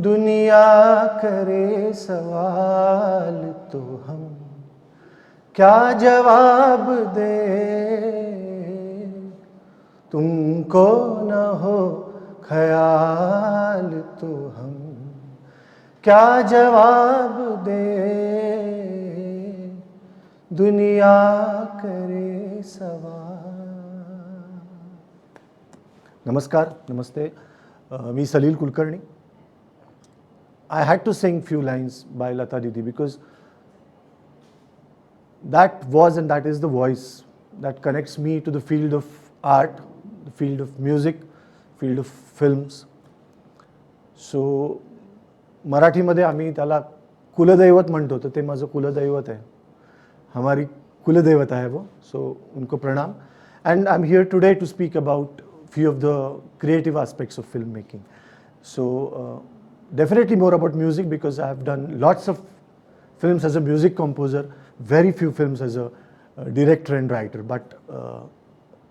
दुनिया करे सवाल तो हम क्या जवाब दे, तुमको न हो ख्याल तो हम क्या जवाब दे, दुनिया करे सवाल. नमस्कार, नमस्ते. मी Saleel Kulkarni. I had to sing few lines by Lata Didi because that was and that is the voice that connects me to the field of art, the field of music, field of films. So Marathi मध्ये आम्ही त्याला कुलदैवत म्हणतो, तर ते माझं कुलदैवत आहे, हमारी कुलदेवता है वो. So उनको प्रणाम. And I'm here today to speak about few of the creative aspects of filmmaking. So definitely more about music because I have done lots of films as a music composer, very few films as a director and writer, but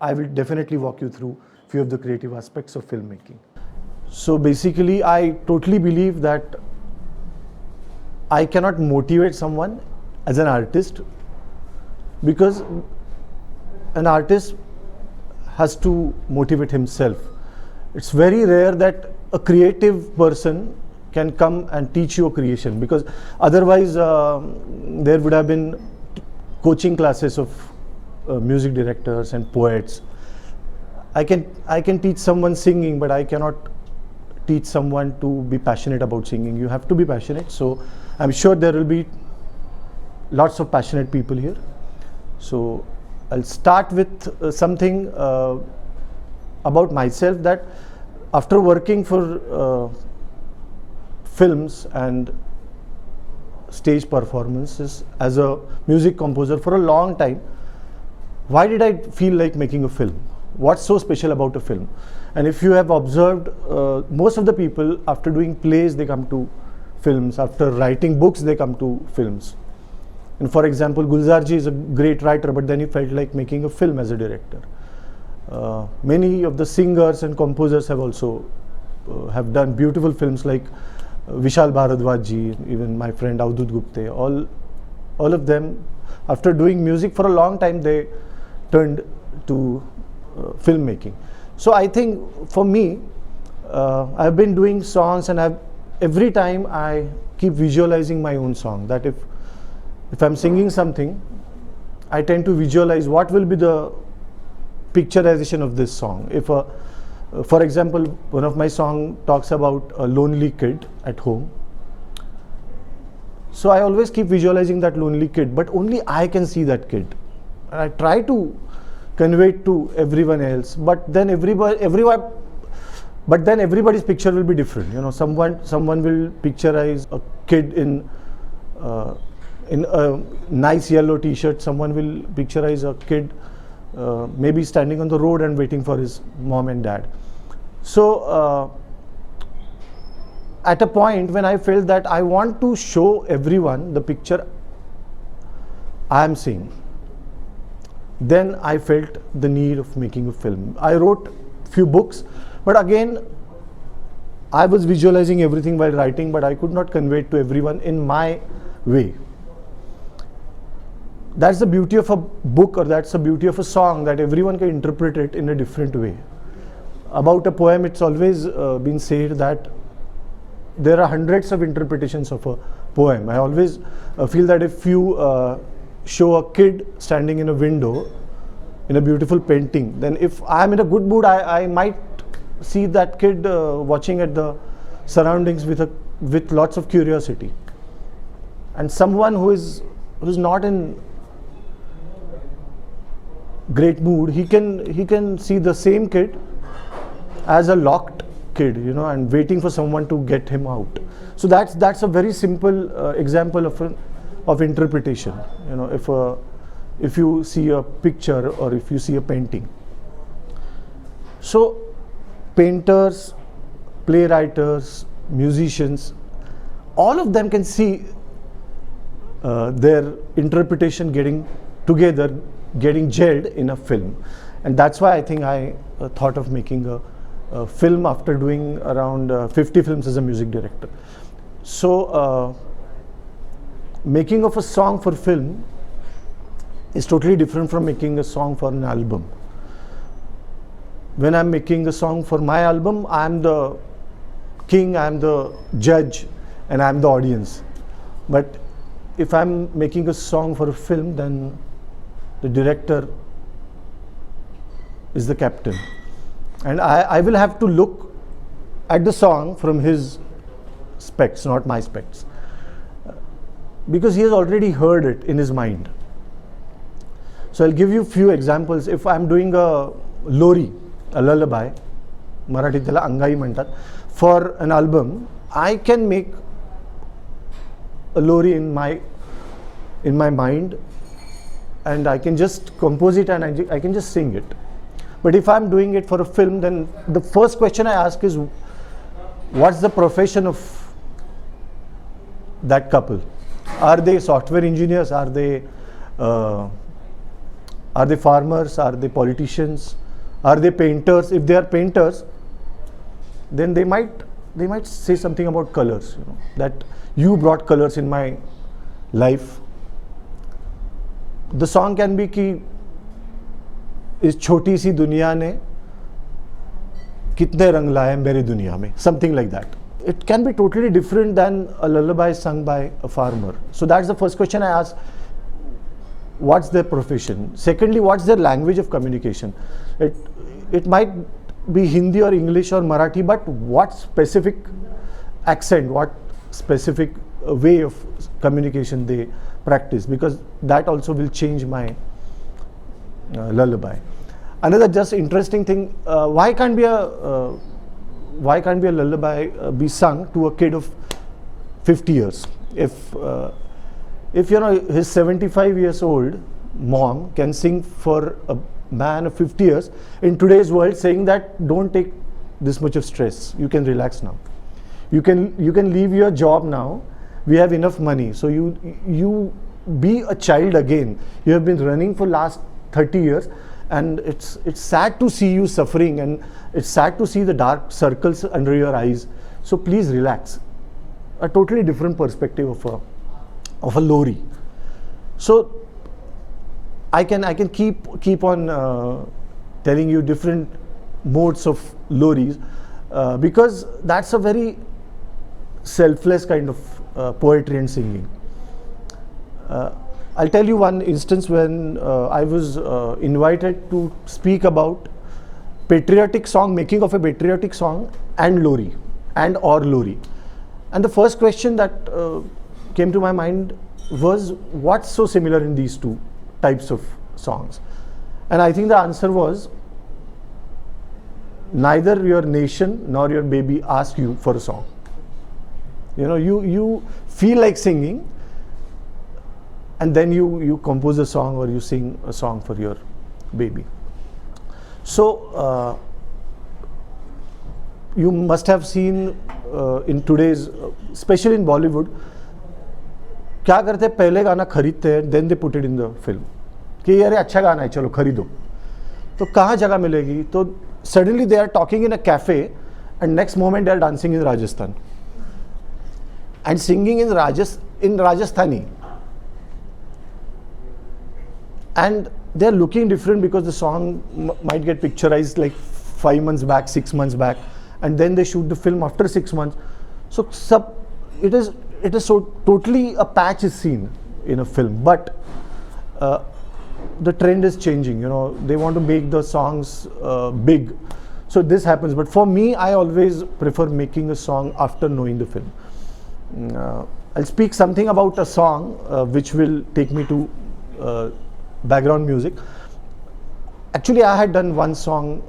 I will definitely walk you through few of the creative aspects of filmmaking. So basically I totally believe that I cannot motivate someone as an artist because an artist has to motivate himself. It's very rare that a creative person can come and teach you a creation, because otherwise there would have been coaching classes of music directors and poets. I can teach someone singing, but I cannot teach someone to be passionate about singing. You have to be passionate. So I'm sure there will be lots of passionate people here. So I'll start with something about myself, that after working for films and stage performances as a music composer for a long time, why did I feel like making a film? What's so special about a film? And if you have observed, most of the people after doing plays they come to films, after writing books they come to films. And for example, Gulzarji is a great writer, but then he felt like making a film as a director. Many of the singers and composers have also have done beautiful films, like Vishal Bharadwaj, even my friend Avdut Gupte. All of them, after doing music for a long time, they turned to filmmaking. So I think for me, I've been doing songs, and every time I keep visualizing my own song. That if I'm singing something, I tend to visualize what will be the picturization of this song. If for example, one of my song talks about a lonely kid at home, so I always keep visualizing that lonely kid, but only I can see that kid. And I try to convey it to everyone else, but then everybody's picture will be different. You know, someone will picturize a kid in a nice yellow t-shirt, someone will picturize a kid maybe standing on the road and waiting for his mom and dad. So at a point when I felt that I want to show everyone the picture I am seeing, then I felt the need of making a film. I wrote few books, but again I was visualizing everything while writing, but I could not convey it to everyone in my way. That's the beauty of a book, or that's the beauty of a song, that everyone can interpret it in a different way. About a poem, it's always been said that there are hundreds of interpretations of a poem. I always feel that if you show a kid standing in a window in a beautiful painting, then if I'm in a good mood, I might see that kid watching at the surroundings with lots of curiosity. And someone who's not in great mood, he can see the same kid as a locked kid, you know, and waiting for someone to get him out. So that's a very simple example of interpretation. You know, if you see a picture or if you see a painting. So painters, playwriters, musicians, all of them can see their interpretation getting together, getting gelled in a film. And that's why I think I thought of making a film after doing around 50 films as a music director. So making of a song for film is totally different from making a song for an album. When I'm making a song for my album, I'm the king, I'm the judge, and I'm the audience. But if I'm making a song for a film, then the director is the captain. And I will have to look at the song from his specs, not my specs. Because he has already heard it in his mind. So I'll give you a few examples. If I'm doing a lori, a lullaby, Marathi tela angai म्हणतात, for an album, I can make a lori in my mind, and I can just compose it and I can just sing it. But if I'm doing it for a film, then the first question I ask is, what's the profession of that couple? Are they software engineers? Are they farmers? Are they politicians? Are they painters? If they are painters, then they might say something about colors, you know, that you brought colors in my life. The song can be कि इस छोटी सी दुनिया ने कितने रंग लाए मेरी दुनिया में, something like that. It can be totally different than a lullaby sung by a farmer. So that's the first question I ask. What's their profession? Secondly, what's their language of communication? It might be Hindi or English or Marathi, but what specific accent, what specific way of communication they practice, because that also will change my lullaby. Another just interesting thing, why can't be a lullaby be sung to a kid of 50 years? If you know his 75 years old mom can sing for a man of 50 years in today's world, saying that don't take this much of stress, you can relax now, you can leave your job now, we have enough money, so you be a child again. You have been running for last 30 years, and it's sad to see you suffering, and it's sad to see the dark circles under your eyes, so please relax. A totally different perspective of a lori. So I can keep on telling you different modes of loris, because that's a very selfless kind of poetry and singing. I'll tell you one instance when I was invited to speak about patriotic song, making of a patriotic song and lori, or lori. And the first question that came to my mind was, what's so similar in these two types of songs? And I think the answer was, neither your nation nor your baby ask you for a song. You know, you feel like singing, and then you compose a song or you sing a song for your baby. So you must have seen in today's, especially in Bollywood, क्या करते हैं, पहले गाना खरीदते हैं, then they put it in the film, कि यार अच्छा गाना है चलो खरीदो. तो कहाँ जगह मिलेगी? तो suddenly they are talking in a cafe, and next moment they are dancing in Rajasthan and singing in Rajasthani, and they are looking different because the song might get picturized like 5 months back, 6 months back, and then they shoot the film after 6 months. So it is so totally a patch is seen in a film, but the trend is changing. You know, they want to make the songs big, so this happens. But for me, I always prefer making a song after knowing the film. I'll speak something about a song which will take me to background music. Actually, I had done one song,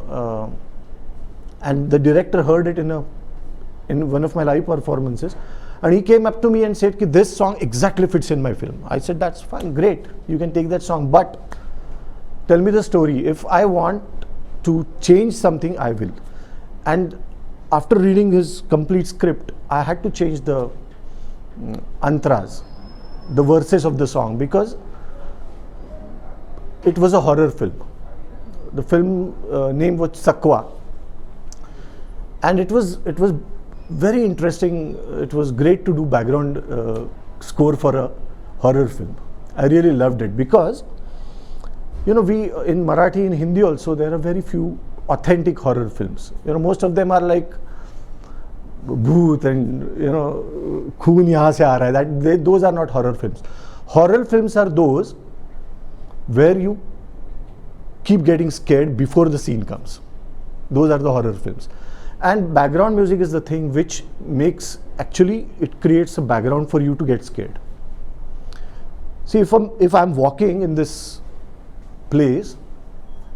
and the director heard it in one of my live performances, and he came up to me and said, this song exactly fits in my film. I said, that's fine, great, you can take that song, but tell me the story. If I want to change something, I will. And after reading his complete script, I had to change the antras, the verses of the song, because it was a horror film. The film name was Sakwa. And it was very interesting. It was great to do background score for a horror film. I really loved it because, you know, we in Marathi, in Hindi also, there are very few authentic horror films. You know, most of them are like bhoot and, you know, khoon yahan se aa raha hai. Those are not horror films. Horror films are those where you keep getting scared before the scene comes. Those are the horror films. And background music is the thing which makes, actually, it creates a background for you to get scared. See, if I'm walking in this place,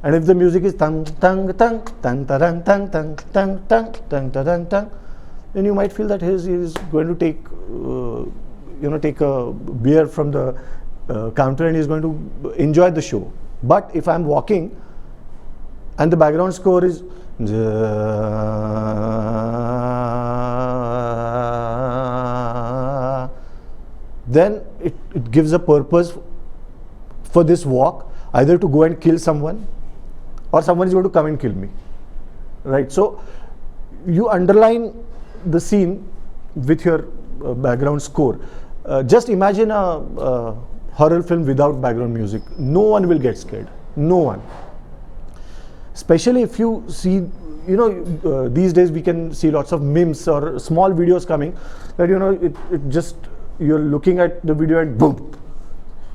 and if the music is tang tang tang tang tang tang tang tang tang tang tang tang, then you might feel that he is going to take, take a beer from the counter and he is going to enjoy the show. But if I'm walking and the background score is then it gives a purpose for this walk, either to go and kill someone or someone is going to come and kill me, right? So you underline the scene with your background score. Just imagine a horror film without background music. No one will get scared. No one. Especially if you see, you know, these days we can see lots of memes or small videos coming that, you know, it just, you're looking at the video and boom.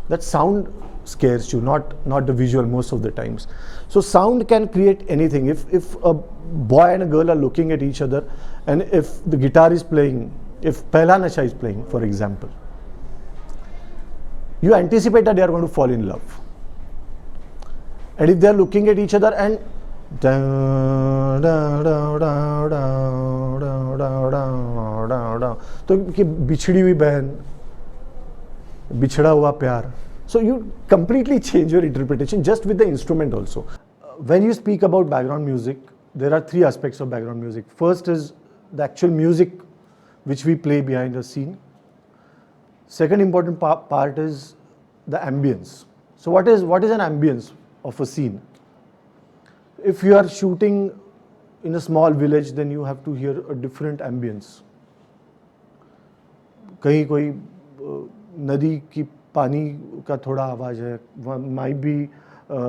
That sound scares you, not the visual most of the times. So sound can create anything. If a boy and a girl are looking at each other, and if the guitar is playing, if Pehla Nasha is playing, for example, you anticipate that they are going to fall in love. And if they are looking at each other and तो कि बिछड़ी हुई बहन, बिछड़ा हुआ प्यार. So you completely change your interpretation just with the instrument also. When you speak about background music, there are three aspects of background music. First is the actual music which we play behind a scene. Second important part is the ambience. So what is an ambience of a scene? If you are shooting in a small village, then you have to hear a different ambience. कहीं कोई नदी की पानी का थोड़ा आवाज है, might be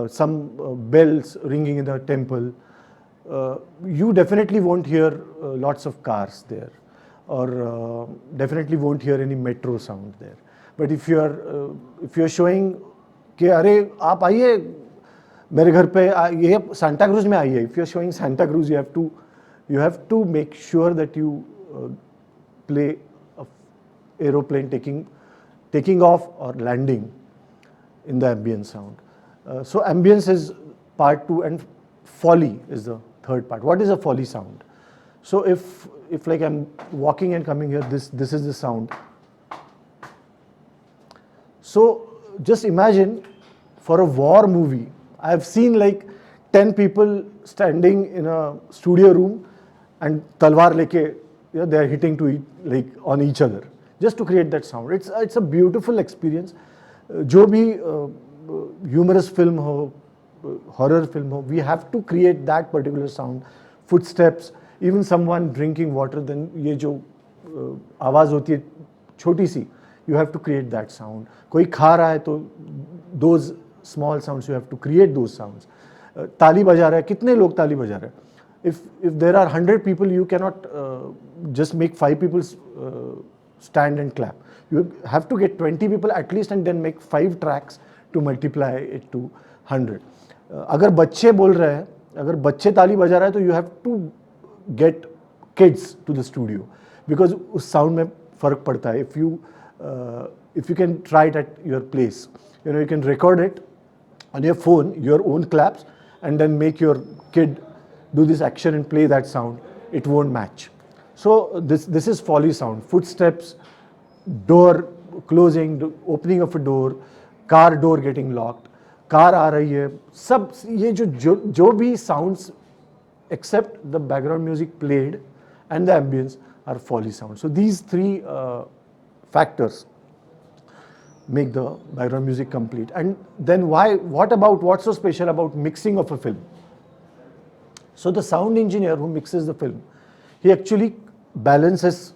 some bells ringing in the temple. You definitely won't hear lots of cars there, or definitely won't hear any metro sound there. But if you're showing कि अरे आप आइए मेरे घर पे, ये सांता क्रूज में आइए, if you're showing Santa Cruz, you have to make sure that you play a aeroplane taking off or landing in the ambient sound. So ambience is part two, and foley is the third part. What is a foley sound? So if like I'm walking and coming here, this is the sound. So just imagine, for a war movie, I've seen like 10 people standing in a studio room and talwar leke, they're hitting on each other just to create that sound. It's a beautiful experience. जो भी humorous film हो, horror film हो, we have to create that particular sound. Footsteps, even someone drinking water, then ये जो आवाज होती है छोटी सी, you have to create that sound. कोई खा रहा है तो those small sounds, you have to create those sounds. ताली बजा रहा है, कितने लोग ताली बजा रहे हैं? If there are 100 people, you cannot just make 5 people stand and clap. You have to get 20 people at least and then make 5 tracks to multiply it to 100. अगर बच्चे बोल रहे हैं, अगर बच्चे ताली बजा रहा है, तो you have to get kids to the studio, because उस sound में फर्क पड़ता है. If you can try it at your place, you can record it on your phone, your own claps, and then make your kid do this action and play that sound. It won't match. So this is foley sound. Footsteps, door closing, opening of a door, car door getting locked, car आ रही है, सब ये जो भी sounds except the background music played and the ambience are foley sounds. So these three factors make the background music complete. And then what's so special about mixing of a film? So the sound engineer who mixes the film, he actually balances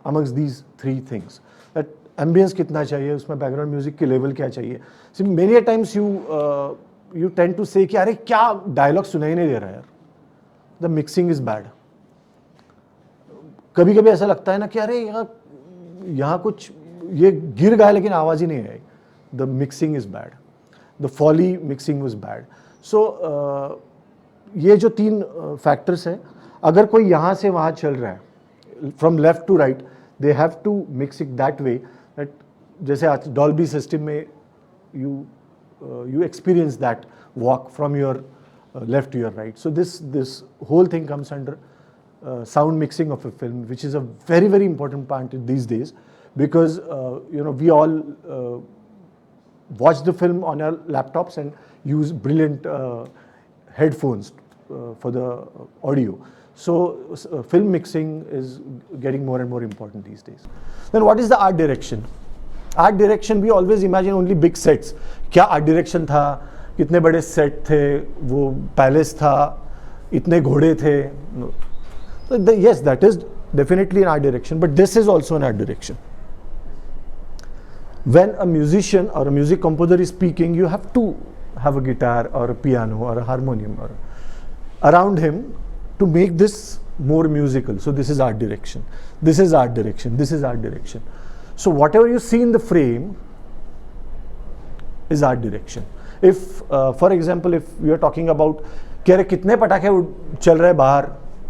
amongst these three things. That ambience कितना चाहिए, उसमें background music की level क्या चाहिए. See, many a times you tend to say कि अरे क्या dialogue सुनाई नहीं दे रहा यार. The mixing is bad. कभी कभी ऐसा लगता है ना कि अरे यहाँ कुछ ये गिर गया लेकिन आवाज ही नहीं आई. The mixing is bad. The foley mixing was bad. So ये जो तीन फैक्टर्स हैं, अगर कोई यहाँ से वहाँ चल रहा है, from left to right, they have to mix it that way that जैसे आज Dolby system में you experience that walk from your left to your right. So this whole thing comes under sound mixing of a film, which is a very, very important part these days, because we all watch the film on our laptops and use brilliant headphones for the audio. So film mixing is getting more and more important these days. Then what is the art direction? Art direction, we always imagine only big sets. क्या art direction था, कितने बड़े set थे, वो palace था, इतने घोड़े थे. So yes, that is definitely an art direction, but this is also an art direction. When a musician or a music composer is speaking, you have to have a guitar or a piano or a harmonium or around him to make this more musical. So this is art direction. This is art direction. This is art direction. So whatever you see in the frame is art direction. If, for example, if we are talking about कि अरे कितने पटाखे चल रहे बाहर,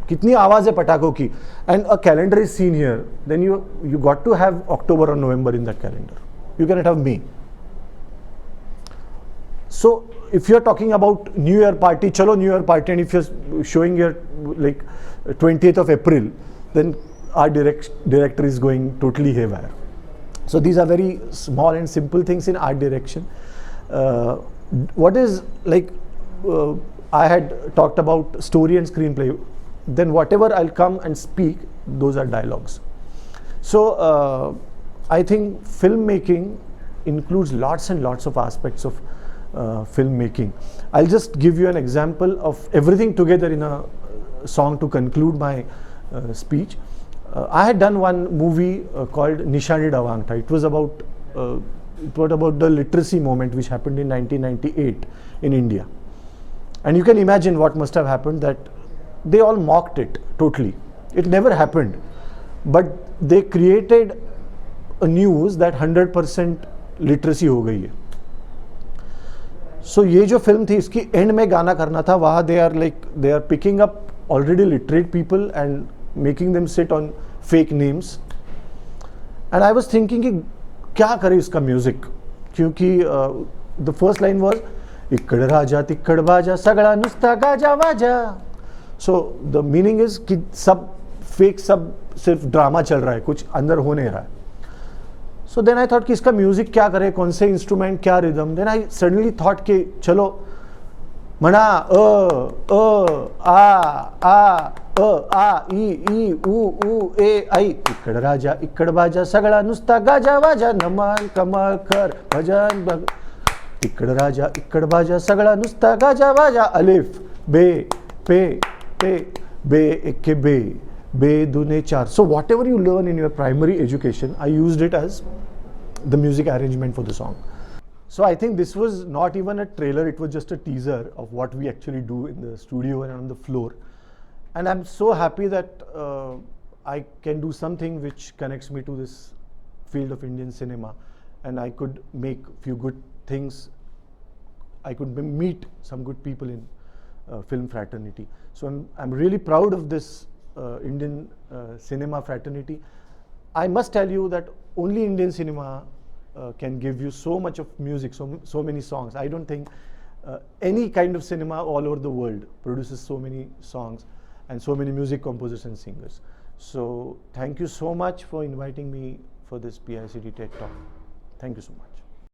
कितनी आवाज है पटाखों की, and a calendar is seen here, then you got to have October or November in that calendar. You cannot have May. So if you are talking about New Year party, chalo New Year party, and if you're showing your like 20th of April, then our director is going totally haywire. So these are very small and simple things in art direction. What is like, I had talked about story and screenplay, then whatever I'll come and speak, those are dialogues. So I think filmmaking includes lots and lots of aspects of filmmaking. I'll just give you an example of everything together in a song to conclude my speech. I had done one movie called Nishani Davangta. It was about the literacy movement which happened in 1998 in India. And you can imagine what must have happened, that they all mocked it totally. It never happened. But they created a news that 100% literacy हो गई है. So ये जो film थी, इसकी end में गाना करना था, वहाँ they are picking up already literate people and making them sit on fake names. And I was thinking कि क्या करे इसका music, क्योंकि the first line was इक्कड़ राजा तिक्कड़ बाजा सगड़ा नुस्ता गाजा वाजा. So the meaning is कि सब fake, सब सिर्फ ड्रामा चल रहा है, कुछ अंदर हो नहीं रहा है. So then I thought कि इसका म्यूजिक क्या करे, कौन से इंस्ट्रूमेंट, क्या rhythm. Then I suddenly thought कि चलो मना आ ई ऊ ए आई इक्कड़ राजा इक्कड़ बाजा सगड़ा नुस्ता गाजा वाजा नमन कमल कर भजन इक्कड़ राजा इक्कड़ बाजा सगड़ा नुस्ता गाजा वाजा अलिफ बे बे एक के बे दुने चार. So whatever you learn in your primary education, I used it as the music arrangement for the song. So I think this was not even a trailer, it was just a teaser of what we actually do in the studio and on the floor. And I'm so happy that I can do something which connects me to this field of Indian cinema, and I could make few good things. I could meet some good people in film fraternity. So I'm really proud of this Indian cinema fraternity. I must tell you that only Indian cinema can give you so much of music, so many songs. I don't think any kind of cinema all over the world produces so many songs and so many music composers and singers. So thank you so much for inviting me for this PICT TED Talk. Thank you so much.